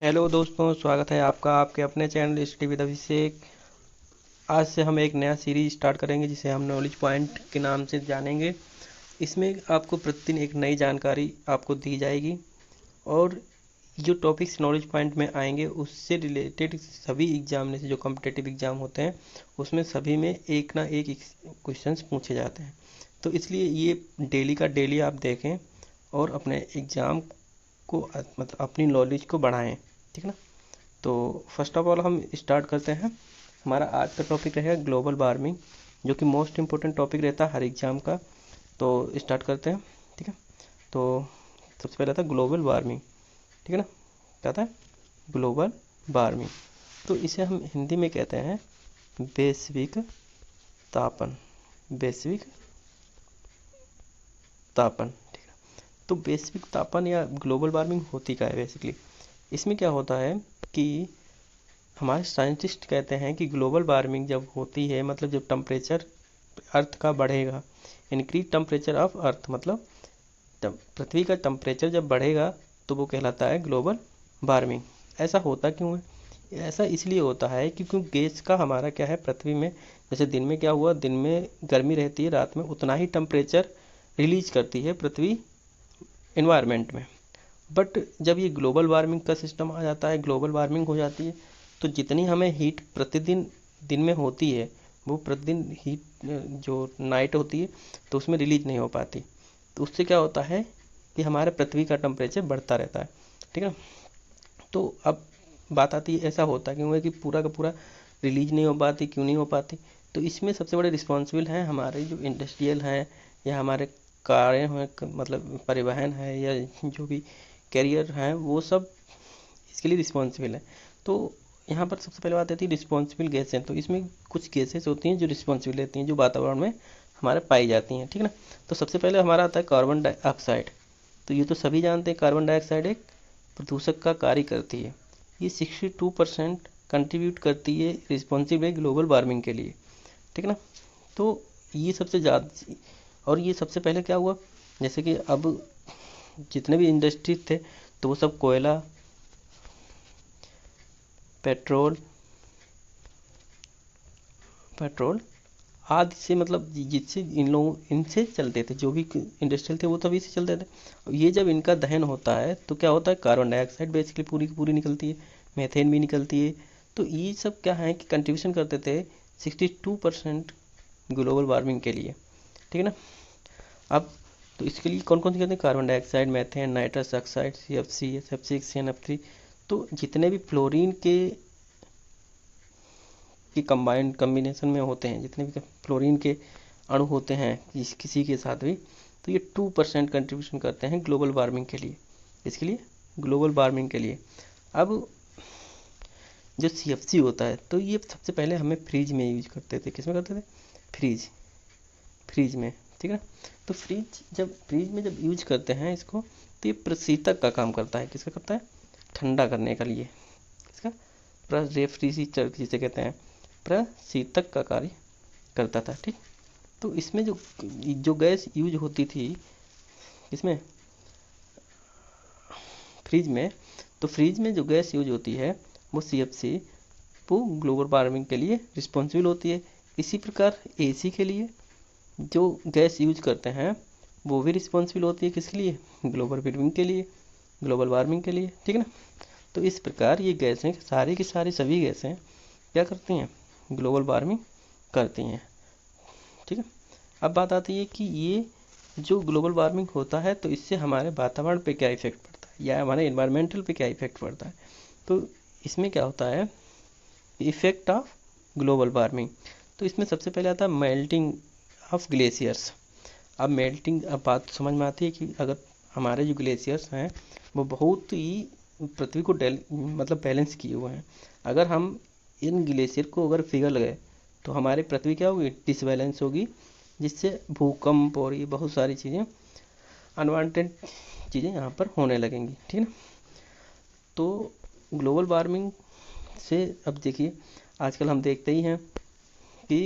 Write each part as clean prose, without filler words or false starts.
Hello दोस्तों, स्वागत है आपका आपके अपने चैनल स्टडी विद अभिषेक। आज से हम एक नया सीरीज स्टार्ट करेंगे जिसे हम नॉलेज पॉइंट के नाम से जानेंगे। इसमें आपको प्रतिदिन एक नई जानकारी आपको दी जाएगी और जो टॉपिक्स नॉलेज पॉइंट में आएंगे उससे रिलेटेड सभी एग्जाम में से जो कॉम्पिटिटिव एग्जाम होते हैं उसमें सभी में एक ना एक क्वेश्चंस पूछे जाते हैं। तो इसलिए ये डेली का डेली आप देखें और अपने एग्ज़ाम को मतलब अपनी नॉलेज को बढ़ाएं। ठीक है ना। तो फर्स्ट ऑफ ऑल हम स्टार्ट करते हैं। हमारा आज का टॉपिक रहेगा ग्लोबल वार्मिंग, जो कि मोस्ट इम्पोर्टेंट टॉपिक रहता है हर एग्जाम का। तो स्टार्ट करते हैं। ठीक है। तो सबसे पहले था ग्लोबल वार्मिंग। ठीक है ना। क्या था? Global warming. तो इसे हम हिंदी में कहते हैं वैश्विक तापन। वैश्विक तापन। ठीक है। तो वैश्विक तापन या ग्लोबल वार्मिंग होती क्या है बेसिकली? इसमें क्या होता है कि हमारे साइंटिस्ट कहते हैं कि ग्लोबल वार्मिंग जब होती है मतलब जब टेम्परेचर अर्थ का बढ़ेगा, इंक्रीज टेम्परेचर ऑफ अर्थ मतलब पृथ्वी का टेम्परेचर जब बढ़ेगा तो वो कहलाता है ग्लोबल वार्मिंग। ऐसा होता क्यों है? ऐसा इसलिए होता है क्योंकि गैस का हमारा क्या है पृथ्वी में, जैसे दिन में क्या हुआ, दिन में गर्मी रहती है, रात में उतना ही टेम्परेचर रिलीज करती है पृथ्वी इन्वायरमेंट में। बट जब ये ग्लोबल वार्मिंग का सिस्टम आ जाता है, ग्लोबल वार्मिंग हो जाती है, तो जितनी हमें हीट प्रतिदिन दिन में होती है वो प्रतिदिन हीट जो नाइट होती है तो उसमें रिलीज नहीं हो पाती। तो उससे क्या होता है कि हमारे पृथ्वी का टेम्परेचर बढ़ता रहता है। ठीक है। तो अब बात आती है ऐसा होता क्यों है कि पूरा का पूरा रिलीज नहीं हो पाती, क्यों नहीं हो पाती? तो इसमें सबसे बड़े रिस्पॉन्सिबल हैं हमारे जो इंडस्ट्रियल हैं या हमारे कारें हैं, मतलब परिवहन है या जो भी कैरियर हैं, वो सब इसके लिए रिस्पॉन्सिबल है। तो यहाँ पर सबसे पहले बात आती है रिस्पॉन्सिबल गैसें। तो इसमें कुछ गैसेस होती हैं जो रिस्पॉन्सिबल रहती हैं, जो वातावरण में हमारे पाई जाती हैं। ठीक है ना। तो सबसे पहले हमारा आता है कार्बन डाइऑक्साइड। तो ये तो सभी जानते हैं, कार्बन डाइऑक्साइड एक प्रदूषक का कार्य करती है। ये 62% कंट्रीब्यूट करती है, रिस्पॉन्सिबल है ग्लोबल वार्मिंग के लिए। ठीक है ना। तो ये सबसे ज़्यादा, और ये सबसे पहले क्या हुआ, जैसे कि अब जितने भी इंडस्ट्रीज थे तो वो सब कोयला, पेट्रोल पेट्रोल आदि से, मतलब जिससे इन लोगों इनसे चलते थे, जो भी इंडस्ट्रियल थे वो तभी से चलते थे। अब ये जब इनका दहन होता है तो क्या होता है, कार्बन डाइऑक्साइड बेसिकली पूरी की पूरी निकलती है, मीथेन भी निकलती है। तो ये सब क्या है कि कंट्रीब्यूशन करते थे 62% ग्लोबल वार्मिंग के लिए। ठीक है ना। अब तो इसके लिए कौन कौन से कहते हैं, carbon dioxide, methane, nitrous oxide, CFC, SF6, CNF3। तो जितने भी फ्लोरीन के कंबाइंड कम्बिनेशन में होते हैं, जितने भी फ्लोरीन के अणु होते हैं किसी के साथ भी, तो ये 2% कंट्रीब्यूशन करते हैं ग्लोबल वार्मिंग के लिए। इसके लिए ग्लोबल वार्मिंग के लिए। अब जो CFC होता है तो ये सबसे पहले हमें फ्रिज में यूज करते थे। किसमें करते थे? फ्रिज फ्रिज में। ठीक है। तो फ्रिज में जब यूज करते हैं इसको, तो ये प्रशीतक का काम करता है। किसका करता है? ठंडा करने के लिए। किसका? रेफ्रिजरेटर जिसे कहते हैं, प्रशीतक का कार्य करता था। ठीक। तो इसमें जो जो गैस यूज होती थी इसमें फ्रिज में, तो फ्रिज में जो गैस यूज होती है वो CFC, वो ग्लोबल वार्मिंग के लिए रिस्पॉन्सिबल होती है। इसी प्रकार AC के लिए जो गैस यूज करते हैं वो भी रिस्पॉन्सिबल होती है। किसके लिए? ग्लोबल वार्मिंग के लिए, ग्लोबल वार्मिंग के लिए। ठीक है ना। तो इस प्रकार ये गैसें सारी की सारी सभी गैसें क्या करती हैं? ग्लोबल वार्मिंग करती हैं। ठीक है। अब बात आती है कि ये जो ग्लोबल वार्मिंग होता है तो इससे हमारे वातावरण पे क्या इफेक्ट पड़ता है या हमारे इन्वायरमेंटल पे क्या इफेक्ट पड़ता है। तो इसमें क्या होता है, इफेक्ट ऑफ ग्लोबल वार्मिंग। तो इसमें सबसे पहले आता है मेल्टिंग ऑफ ग्लेशियर्स। अब बात समझ में आती है कि अगर हमारे जो ग्लेशियर्स हैं वो बहुत ही पृथ्वी को मतलब बैलेंस किए हुए हैं। अगर हम इन ग्लेशियर को अगर पिघल गए तो हमारी पृथ्वी क्या होगी? डिसबैलेंस होगी, जिससे भूकंप और ये बहुत सारी चीज़ें, अनवांटेड चीज़ें यहाँ पर होने लगेंगी। ठीक है ना। तो ग्लोबल वार्मिंग से अब देखिए, आजकल हम देखते ही हैं कि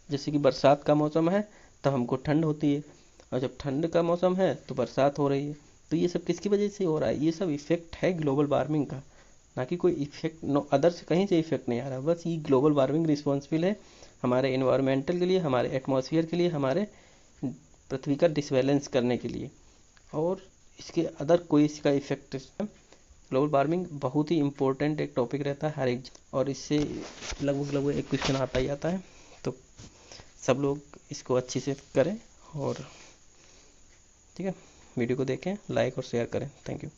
जैसे कि बरसात का मौसम है तब हमको ठंड होती है, और जब ठंड का मौसम है तो बरसात हो रही है। तो ये सब किसकी वजह से हो रहा है? ये सब इफेक्ट है ग्लोबल वार्मिंग का। ना कि कोई इफेक्ट नो अदर से कहीं से इफेक्ट नहीं आ रहा। बस ये ग्लोबल वार्मिंग रिस्पॉन्सिबल है हमारे इन्वायरमेंटल के लिए, हमारे एटमॉस्फेयर के लिए, हमारे पृथ्वी का डिसबैलेंस करने के लिए, और इसके अदर कोई इसका इफेक्ट। ग्लोबल वार्मिंग बहुत ही इम्पोर्टेंट एक टॉपिक रहता है हर एक, और इससे लगभग लगभग एक क्वेश्चन आता ही आता है। तो सब लोग इसको अच्छे से करें, और ठीक है, वीडियो को देखें, लाइक और शेयर करें। Thank you.